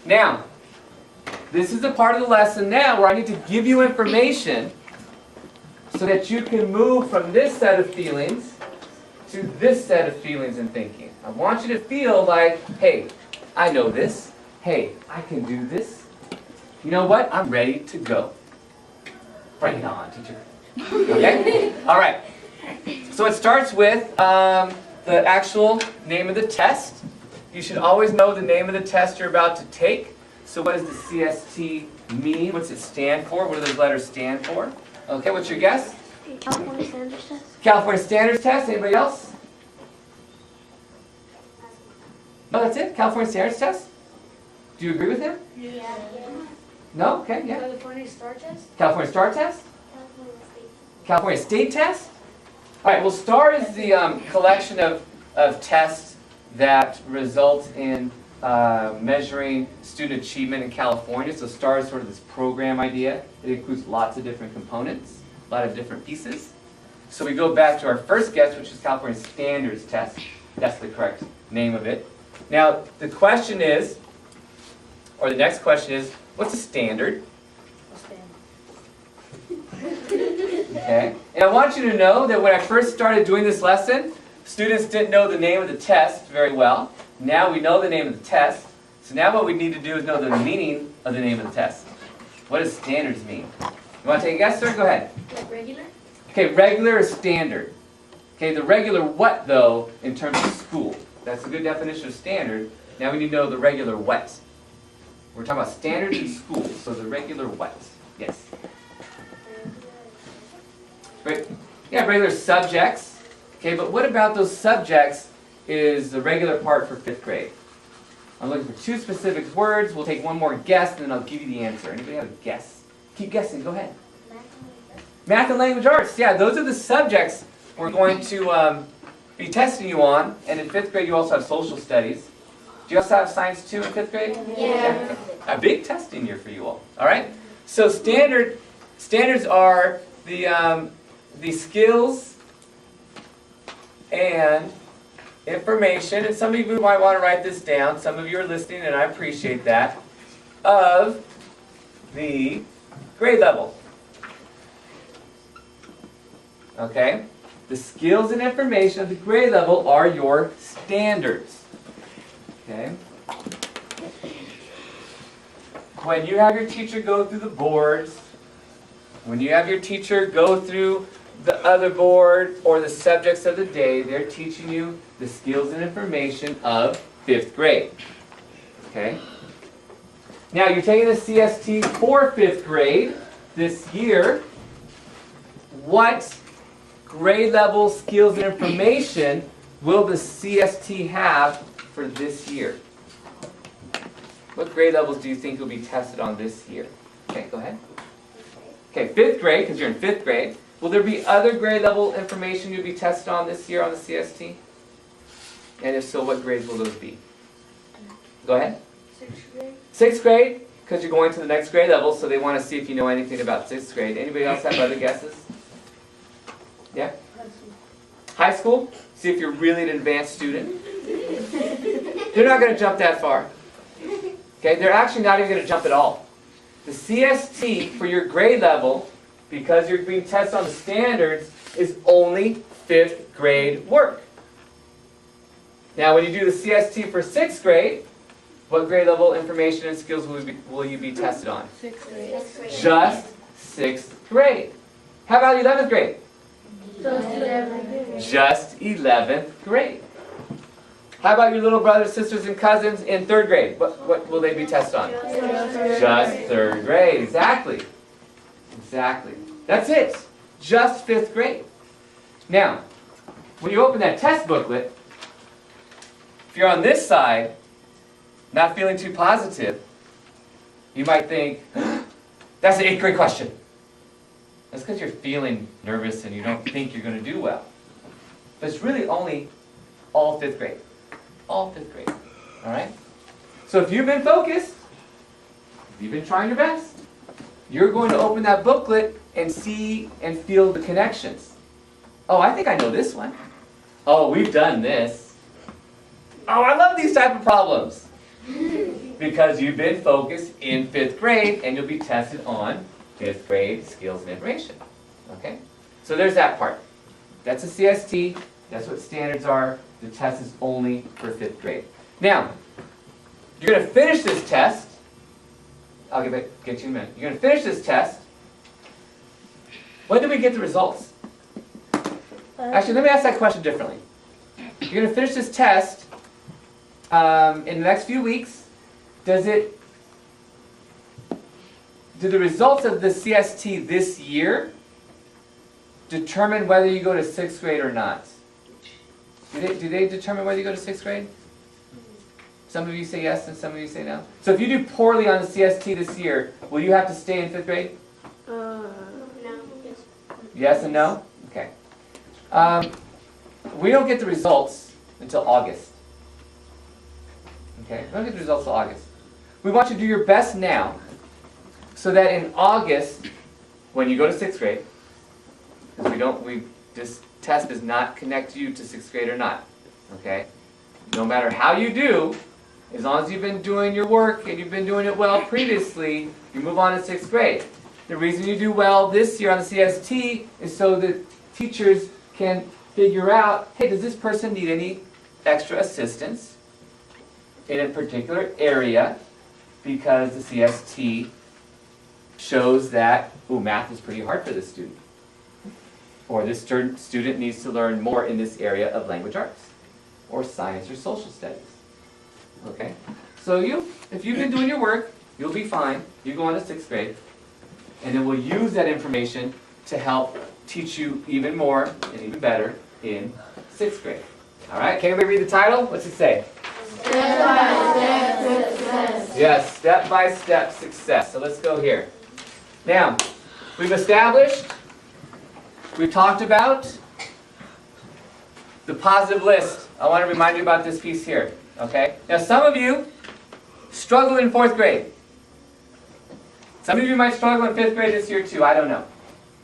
Now, this is the part of the lesson now where I need to give you information so that you can move from this set of feelings to this set of feelings and thinking. I want you to feel like, hey, I know this. Hey, I can do this. You know what? I'm ready to go. Bring it on, teacher. Okay? All right. So it starts with the actual name of the test. You should always know the name of the test you're about to take. So what does the CST mean? What's it stand for? What do those letters stand for? Okay, what's your guess? California Standards Test. California Standards Test. Anybody else? No, that's it? California Standards Test? Do you agree with him? Yeah. No? Okay, yeah. California Star Test. California Star Test? California State. California State Test? All right, well, STAR is the collection of tests that result in measuring student achievement in California. So STAR is sort of this program idea. It includes lots of different components, a lot of different pieces. So we go back to our first guess, which is California Standards Test. That's the correct name of it. Now, the question is, or the next question is, what's a standard? Okay. And I want you to know that when I first started doing this lesson, students didn't know the name of the test very well. Now we know the name of the test. So now what we need to do is know the meaning of the name of the test. What does standards mean? You want to take a guess, sir? Go ahead. Like regular? Okay, regular is standard. Okay, the regular what, though, in terms of school? That's a good definition of standard. Now we need to know the regular what. We're talking about standards in school, so the regular what? Yes. Great. Yeah, regular subjects. Okay, but what about those subjects is the regular part for 5th grade? I'm looking for 2 specific words. We'll take one more guess, and then I'll give you the answer. Anybody have a guess? Keep guessing. Go ahead. Math and language arts. Yeah, those are the subjects we're going to be testing you on. And in 5th grade, you also have social studies. Do you also have science 2 in 5th grade? Yeah. A big testing year for you all. All right? So standards are the skills and information, and some of you might want to write this down. Some of you are listening, and I appreciate that, of the grade level. Okay? The skills and information of the grade level are your standards. Okay? When you have your teacher go through the boards, when you have your teacher go through the other board or the subjects of the day, they're teaching you the skills and information of 5th grade. Okay? Now, you're taking the CST for 5th grade this year. What grade level skills and information will the CST have for this year? What grade levels do you think will be tested on this year? Okay, go ahead. Okay, 5th grade, because you're in 5th grade. Will there be other grade level information you'll be tested on this year on the CST? And if so, what grades will those be? Go ahead. 6th grade. 6th grade, because you're going to the next grade level, so they want to see if you know anything about 6th grade. Anybody else have other guesses? Yeah? High school? See if you're really an advanced student. They're not going to jump that far. Okay, they're actually not even going to jump at all. The CST for your grade level, because you're being tested on the standards, is only 5th grade work. Now, when you do the CST for 6th grade, what grade level information and skills will you be tested on? 6th grade. Just 6th grade. How about 11th grade? Just 11th. Just 11th grade. How about your little brothers, sisters, and cousins in 3rd grade? What will they be tested on? Just 3rd grade. Exactly. Exactly. That's it. Just 5th grade. Now, when you open that test booklet, if you're on this side, not feeling too positive, you might think, that's an 8th grade question. That's because you're feeling nervous and you don't think you're going to do well. But it's really only all 5th grade. All 5th grade. All right? So if you've been focused, if you've been trying your best, you're going to open that booklet and see and feel the connections. Oh, I think I know this one. Oh, we've done this. Oh, I love these type of problems. Because you've been focused in 5th grade and you'll be tested on 5th grade skills and information. Okay? So there's that part. That's a CST. That's what standards are. The test is only for 5th grade. Now, you're going to finish this test. I'll get you in a minute. You're going to finish this test. When do we get the results? Actually, let me ask that question differently. You're going to finish this test in the next few weeks. Do the results of the CST this year determine whether you go to 6th grade or not? Do they determine whether you go to 6th grade? Some of you say yes and some of you say no. So if you do poorly on the CST this year, will you have to stay in 5th grade? No. Yes and no? Okay. We don't get the results until August. Okay, we don't get the results until August. We want you to do your best now so that in August, when you go to 6th grade, because this test does not connect you to 6th grade or not. Okay? No matter how you do, as long as you've been doing your work and you've been doing it well previously, you move on to 6th grade. The reason you do well this year on the CST is so that teachers can figure out, hey, does this person need any extra assistance in a particular area, because the CST shows that, math is pretty hard for this student. Or this student needs to learn more in this area of language arts, or science or social studies. Okay? So if you've been doing your work, you'll be fine. You go on to 6th grade, and then we'll use that information to help teach you even more and even better in 6th grade. All right? Can everybody read the title? What's it say? Step-by-step success. Yes, step-by-step success. So let's go here. Now, we've talked about the positive list. I want to remind you about this piece here. Okay? Now, some of you struggle in 4th grade. Some of you might struggle in 5th grade this year too. I don't know.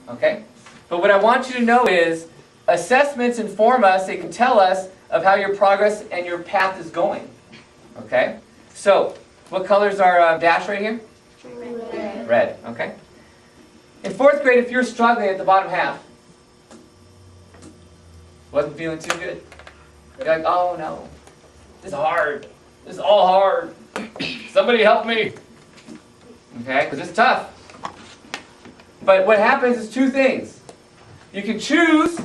Okay? But what I want you to know is assessments inform us, they can tell us of how your progress and your path is going. Okay? So, what colors are dashed right here? Red. Red. Okay? In 4th grade, if you're struggling at the bottom half, wasn't feeling too good, you're like, oh no, this is hard. This is all hard. Somebody help me. Okay? Because it's tough. But what happens is two things. You can choose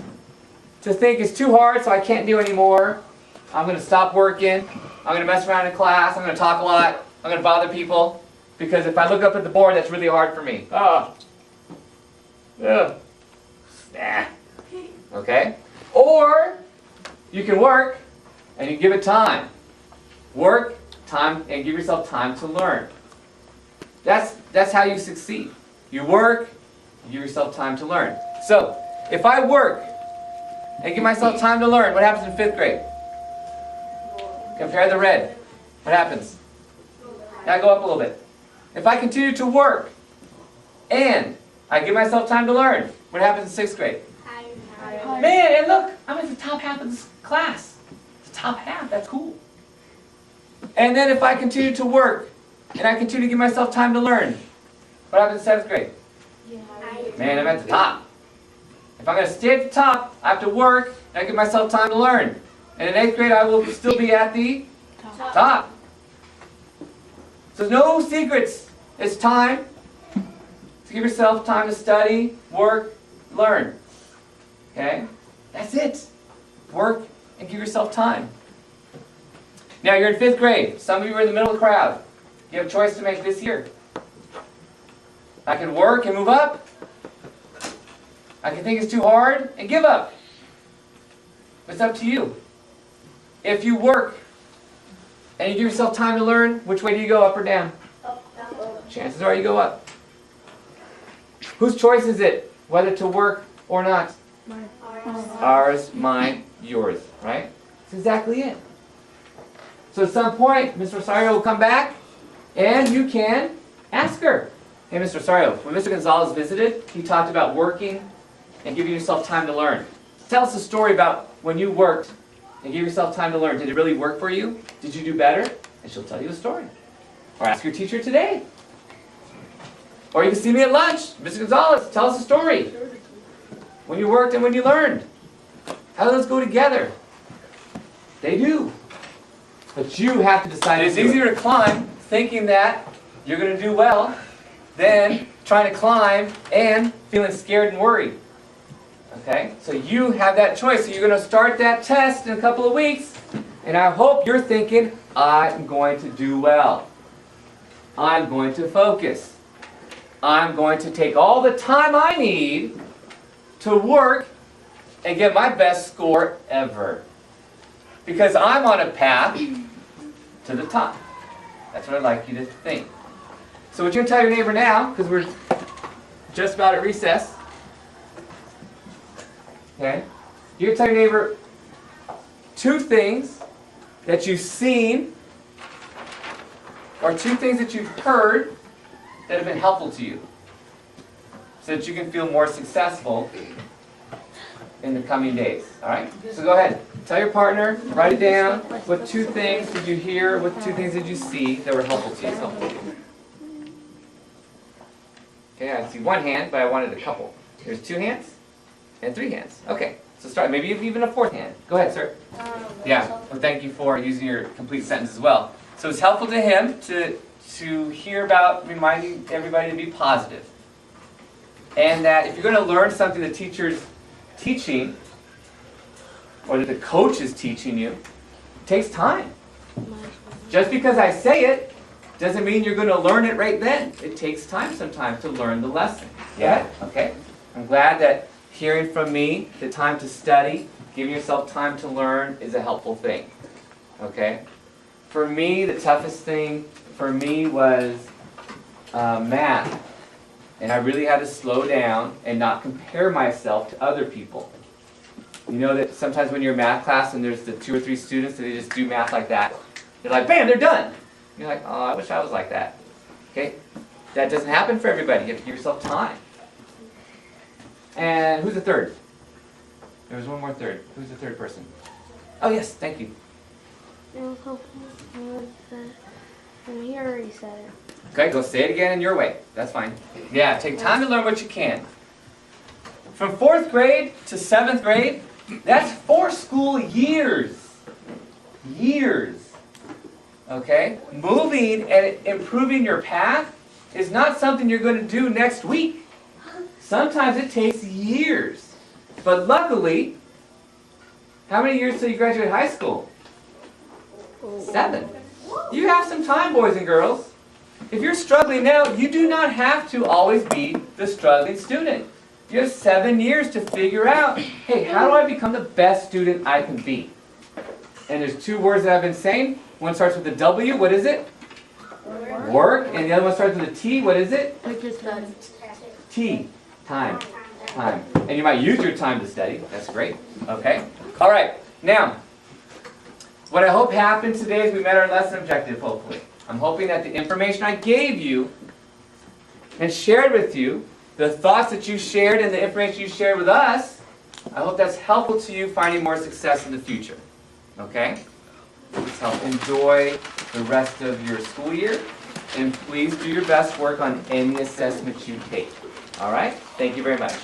to think it's too hard, so I can't do anymore. I'm going to stop working. I'm going to mess around in class. I'm going to talk a lot. I'm going to bother people. Because if I look up at the board, that's really hard for me. Okay? Or you can work and you give it time. Work, time, and give yourself time to learn. That's how you succeed. You work, you give yourself time to learn. So, if I work and give myself time to learn, what happens in 5th grade? Compare the red. What happens? I go up a little bit. If I continue to work and I give myself time to learn, what happens in 6th grade? Man, and look, I'm in the top half of this class. The top half, that's cool. And then if I continue to work and I continue to give myself time to learn, what happens in 7th grade? Man, I'm at the top. If I'm going to stay at the top, I have to work and I give myself time to learn. And in 8th grade, I will still be at the top. So no secrets. It's time to give yourself time to study, work, learn. Okay? That's it. Work and give yourself time. Now you're in 5th grade. Some of you are in the middle of the crowd. You have a choice to make this year. I can work and move up. I can think it's too hard and give up. It's up to you. If you work and you give yourself time to learn, which way do you go, up or down? Chances are you go up. Whose choice is it, whether to work or not? Ours, mine, yours, right? That's exactly it. So at some point, Ms. Rosario will come back, and you can ask her. Hey, Ms. Rosario, when Mr. Gonzalez visited, he talked about working and giving yourself time to learn. Tell us a story about when you worked and gave yourself time to learn. Did it really work for you? Did you do better? And she'll tell you a story. Or ask your teacher today. Or you can see me at lunch. Mr. Gonzalez, tell us a story. When you worked and when you learned. How do those go together? They do. But you have to decide. It's easier to climb thinking that you're going to do well than trying to climb and feeling scared and worried. Okay? So you have that choice. So you're going to start that test in a couple of weeks. And I hope you're thinking, I'm going to do well. I'm going to focus. I'm going to take all the time I need to work and get my best score ever. Because I'm on a path to the top. That's what I'd like you to think. So what you're going to tell your neighbor now, because we're just about at recess. Okay? You're going to tell your neighbor 2 things that you've seen or 2 things that you've heard that have been helpful to you so that you can feel more successful in the coming days. Alright? So go ahead. Tell your partner, write it down. What 2 things did you hear? What 2 things did you see that were helpful to you? Okay, I see 1 hand, but I wanted a couple. There's 2 hands and 3 hands. Okay, so start. Maybe even a 4th hand. Go ahead, sir. Yeah, well, thank you for using your complete sentence as well. So it's helpful to him to hear about reminding everybody to be positive. And that if you're going to learn something the teacher's teaching, or that the coach is teaching you, it takes time. Just because I say it doesn't mean you're going to learn it right then. It takes time sometimes to learn the lesson. Yeah? Okay. I'm glad that hearing from me, the time to study, giving yourself time to learn is a helpful thing. Okay? For me, the toughest thing for me was math. And I really had to slow down and not compare myself to other people. You know that sometimes when you're in math class and there's the 2 or 3 students that they just do math like that, they're like, bam, they're done. You're like, oh, I wish I was like that. Okay? That doesn't happen for everybody. You have to give yourself time. And who's the 3rd? There was 1 more 3rd. Who's the 3rd person? Oh, yes, thank you. He already said it. Okay, go say it again in your way. That's fine. Yeah, take time to learn what you can. From 4th grade to 7th grade, that's 4 school years. Years. Okay? Moving and improving your path is not something you're going to do next week. Sometimes it takes years. But luckily, how many years till you graduate high school? 7. You have some time, boys and girls. If you're struggling now, you do not have to always be the struggling student. You have 7 years to figure out, hey, how do I become the best student I can be? And there's 2 words that I've been saying. One starts with a W. What is it? Work. And the other one starts with a T. What is it? Which is done. T. Time. Time. And you might use your time to study. That's great. Okay? All right. Now, what I hope happened today is we met our lesson objective, hopefully. I'm hoping that the information I gave you and shared with you, the thoughts that you shared and the information you shared with us, I hope that's helpful to you finding more success in the future. Okay? Let's help enjoy the rest of your school year. And please do your best work on any assessment you take. All right? Thank you very much.